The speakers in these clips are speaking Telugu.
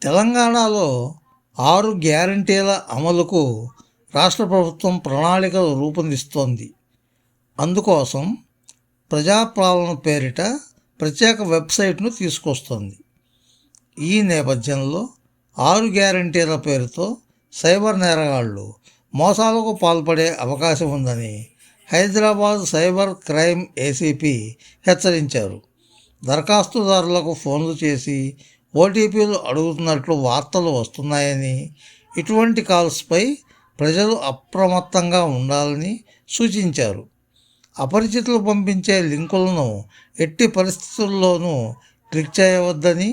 తెలంగాణలో 6 గ్యారంటీల అమలుకు రాష్ట్ర ప్రభుత్వం ప్రణాళికలు రూపొందిస్తోంది. అందుకోసం ప్రజాపాలన పేరిట ప్రత్యేక వెబ్సైట్ను తీసుకొస్తోంది. ఈ నేపథ్యంలో 6 గ్యారంటీల పేరుతో సైబర్ నేరగాళ్లు మోసాలకు పాల్పడే అవకాశం ఉందని హైదరాబాద్ సైబర్ క్రైమ్ ఏసీపీ హెచ్చరించారు. దరఖాస్తుదారులకు ఫోన్లు చేసి ఓటీపీలు అడుగుతున్నట్లు వార్తలు వస్తున్నాయని, ఇటువంటి కాల్స్పై ప్రజలు అప్రమత్తంగా ఉండాలని సూచించారు. అపరిచితులు పంపించే లింకులను ఎట్టి పరిస్థితుల్లోనూ క్లిక్ చేయవద్దని,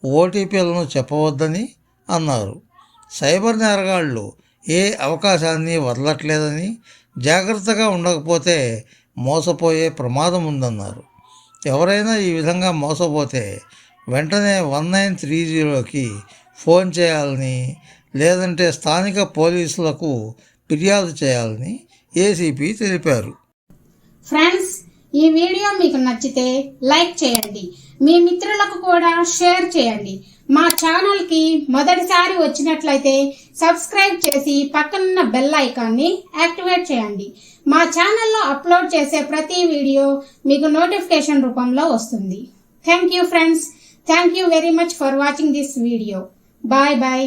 ఓటీపీలను చెప్పవద్దని అన్నారు. సైబర్ నేరగాళ్లు ఏ అవకాశాన్ని వదలట్లేదని, జాగ్రత్తగా ఉండకపోతే మోసపోయే ప్రమాదం ఉందన్నారు. ఎవరైనా ఈ విధంగా మోసపోతే వెంటనే 1930కి ఫోన్ చేయాలని, లేదంటే స్థానిక పోలీసులకు ఫిర్యాదు చేయాలని ఏసీపీ తెలిపారు. ఫ్రెండ్స్, ఈ వీడియో మీకు నచ్చితే లైక్ చేయండి, మీ మిత్రులకు కూడా షేర్ చేయండి. మా ఛానల్కి మొదటిసారి వచ్చినట్లయితే సబ్స్క్రైబ్ చేసి పక్కనున్న బెల్ ఐకాన్ని యాక్టివేట్ చేయండి. మా ఛానల్లో అప్లోడ్ చేసే ప్రతి వీడియో మీకు నోటిఫికేషన్ రూపంలో వస్తుంది. Thank you friends. Thank you very much for watching this video. Bye bye.